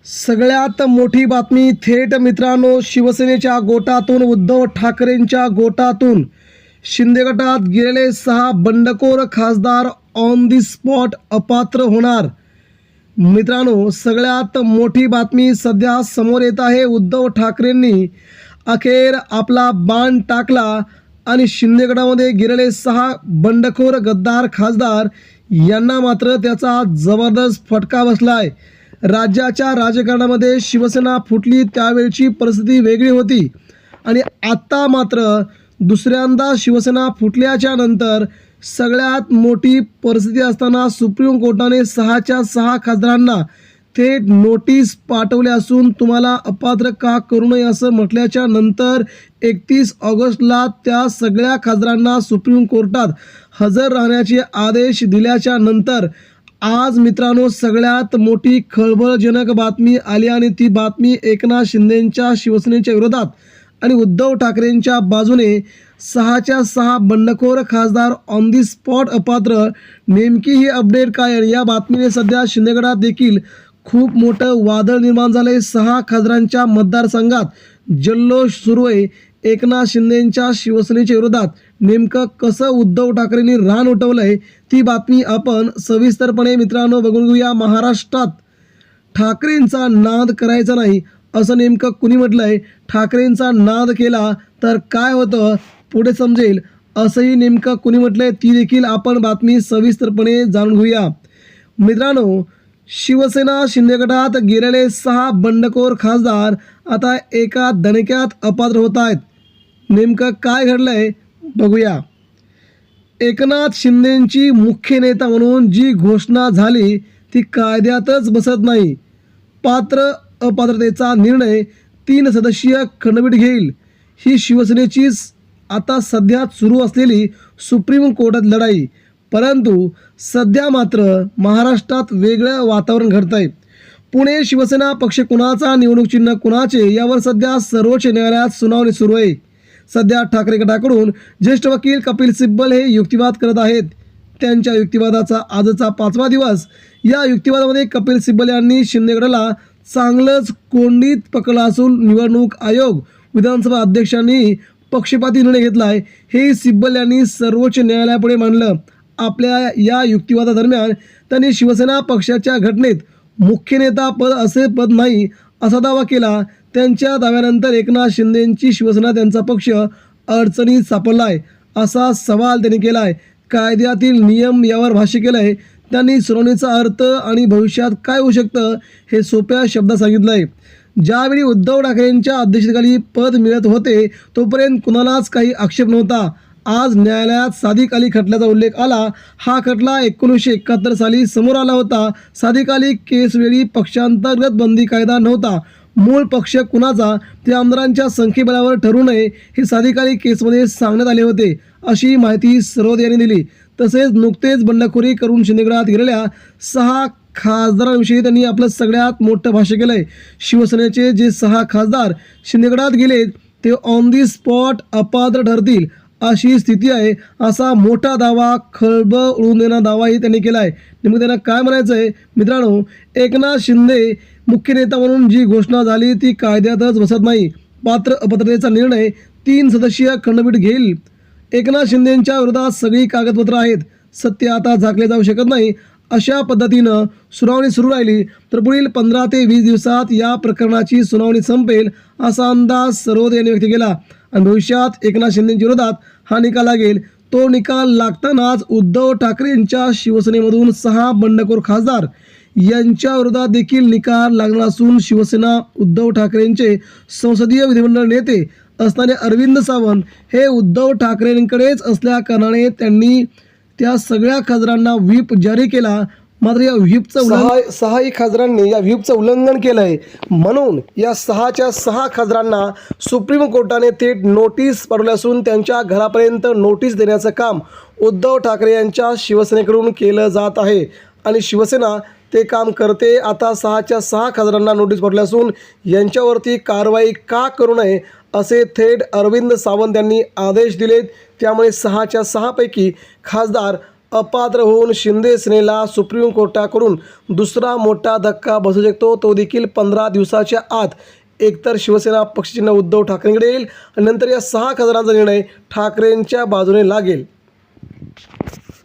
सगळ्यात मोठी बातमी थेट मित्रांनो, शिवसेनेच्या गोटातून उद्धव ठाकरेंच्या गोटातून शिंदे गटात गेलेले 6 बंडखोर खासदार ऑन दी स्पॉट अपात्र होणार। मित्रांनो, सगळ्यात मोठी बातमी सध्या समोर येत आहे। उद्धव ठाकरेंनी अखेर आपला बाण टाकला आणि शिंदे गटामध्ये गेलेले 6 बंडखोर गद्दार खासदार यांना मात्र त्याचा जबरदस्त फटका बसलाय। राज्याच्या राजकारणामध्ये शिवसेना फुटली त्यावेळची परिस्थिती वेगळी होती आणि आता मात्र दुसऱ्यांदा शिवसेना फुटल्याच्या नंतर सगळ्यात मोठी परिस्थिती असताना सुप्रीम कोर्टाने 6च्या 6 खासदारांना थेट नोटीस पाठवले असून तुम्हाला अपात्र का करू नये असं म्हटल्याच्या नंतर 31 ऑगस्टला त्या सगळ्या खासदारांना सुप्रीम कोर्टात हजर राहण्याचे आदेश दिल्याच्या नंतर आज मित्रांनो सगळ्यात मोठी खळबळजनक बातमी आली आणि ती बातमी एकनाथ शिंदेंच्या शिवसेनेच्या विरोधात आणि उद्धव ठाकरेंच्या बाजूने 6च्या 6 बंडखोर खासदार ऑन दी स्पॉट अपात्र। नेमकी ही अपडेट काय आहे? या बातमीने सध्या शिंदे गटात देखील खूप मोठं वादळ निर्माण झालंय। 6 खासदारांच्या मतदारसंघात जल्लोष सुरू आहे एकनाथ शिंदेंच्या शिवसेनेच्या विरोधात। नेमकं कसं उद्धव ठाकरेंनी रान उठवलंय ती बातमी आपण सविस्तरपणे मित्रांनो बघून घेऊया। महाराष्ट्रात ठाकरेंचा नाद करायचा नाही असं नेमकं कुणी म्हटलंय? ठाकरेंचा नाद केला तर काय होतं पुढे समजेल असंही नेमकं कुणी म्हटलंय ती देखील आपण बातमी सविस्तरपणे जाणून घेऊया। मित्रांनो, शिवसेना शिंदे गटात गेलेले 6 बंडखोर खासदार आता एका दणक्यात अपात्र होत आहेत। नेमकं काय घडलंय बघूया। एकनाथ शिंदेंची मुख्य नेता म्हणून जी घोषणा झाली ती कायद्यातच बसत नाही। पात्र अपात्रतेचा निर्णय 3 सदस्यीय खंडपीठ घेईल। ही शिवसेनेची आता सध्या सुरू असलेली सुप्रीम कोर्टात लढाई। परंतु सध्या मात्र महाराष्ट्रात वेगळं वातावरण घडतंय। पुणे शिवसेना पक्ष कुणाचा, निवडणूक चिन्ह कुणाचे यावर सध्या सर्वोच्च न्यायालयात सुनावणी सुरू आहे। सध्या ठाकरे गटाकडून ज्येष्ठ वकील कपिल सिब्बल हे युक्तिवाद करत आहेत। त्यांच्या युक्तिवादाचा आजचा 5वा दिवस। या युक्तिवादामध्ये कपिल सिब्बल यांनी शिंदे गटाला चांगलंच कोंडीत पकडलं असून निवडणूक आयोग, विधानसभा अध्यक्षांनी पक्षपाती निर्णय घेतलाय हे सिब्बल यांनी सर्वोच्च न्यायालयापुढे मांडलं। आपल्या या युक्तिवादादरम्यान त्यांनी शिवसेना पक्षाच्या घटनेत मुख्य नेता पद असे पद नाही असा दावा केला। त्यांच्या दाव्यानंतर एकनाथ शिंदेंची शिवसेना त्यांचा पक्ष अडचणीत सापडलाय असा सवाल त्यांनी केलाय। कायद्यातील नियम यावर भाष्य केलंय त्यांनी। सुनावणीचा अर्थ आणि भविष्यात काय होऊ शकतं हे सोप्या शब्दात सांगितलंय। ज्यावेळी उद्धव ठाकरेंच्या अध्यक्षतेखाली पद मिळत होते तोपर्यंत कुणालाच काही आक्षेप नव्हता। आज न्यायालयात सादिक अली खटल्याचा उल्लेख आला। हा खटला 1971 साली समोर आला होता। सादिक अली केसवेळी पक्षांतर्गत बंदी कायदा नव्हता। मूळ पक्ष कुणाचा ते आमदारांच्या संख्येबळावर ठरू नये हे सादिक अली केसमध्ये सांगण्यात आले होते अशी माहिती सरोद यांनी दिली। तसेच नुकतेच बंडखोरी करून शिंदे गटात गेलेल्या 6 खासदारांविषयी त्यांनी आपलं सगळ्यात मोठं भाष्य केलंय। शिवसेनेचे जे 6 खासदार शिंदे गटात गेलेत ते ऑन दी स्पॉट अपात्र ठरतील अशी स्थिती आहे असा मोठा दावा, खळबळ उडून देणारा दावाही त्यांनी केला आहे। नेमकं त्यांना काय म्हणायचं आहे मित्रांनो? एकनाथ शिंदे मुख्य नेता म्हणून जी घोषणा झाली ती कायद्यातच बसत नाही। पात्र अपात्रतेचा निर्णय 3 सदस्यीय खंडपीठ घेईल। एकनाथ शिंदेंच्या विरोधात सगळी कागदपत्र आहेत। सत्य आता झाकले जाऊ शकत नाही। अशा पद्धतीनं सुनावणी सुरू राहिली तर पुढील 15 ते 20 दिवसात या प्रकरणाची सुनावणी संपेल असा अंदाज सरोद यांनी व्यक्त केला आणि भविष्यात एकनाथ शिंदेंच्या विरोधात हा निकाल लागेल। तो निकाल लागतानाच उद्धव ठाकरेंच्या शिवसेनेमधून 6 बंडखोर खासदार यांच्या विरोधात देखील निकाल लागणार असून शिवसेना उद्धव ठाकरेंचे संसदीय विधिमंडळ नेते असणारे अरविंद सावंत हे उद्धव ठाकरेंकडेच असल्या कारणाने त्यांनी त्या सगळ्या खासदारांना व्हीप जारी केला। मात्र या व्हीपचं 6 खासदारांनी या व्हीपचं उल्लंघन केलंय म्हणून या 6च्या 6 खासदारांना सुप्रीम कोर्टाने थेट नोटीस पाठवली असून त्यांच्या घरापर्यंत नोटीस देण्याचं काम उद्धव ठाकरे यांच्या शिवसेनेकडून केलं जात आहे आणि शिवसेना ते काम करते। आता 6च्या 6 खासदारांना नोटीस पाठवली असून यांच्यावरती कारवाई का करू नये असे थेट अरविंद सावंत यांनी आदेश दिलेत। त्यामुळे 6च्या 6 पैकी खासदार अपात्र होऊन शिंदे सेनेला सुप्रीम कोर्टाकडून दुसरा मोठा धक्का बसू शकतो, तो देखील 15 दिवसाच्या आत. एकतर शिवसेना पक्षचिन्ह उद्धव ठाकरेंकडे येईल आणि नंतर या 6 खासदारांचा निर्णय ठाकरेंच्या बाजूने लागेल.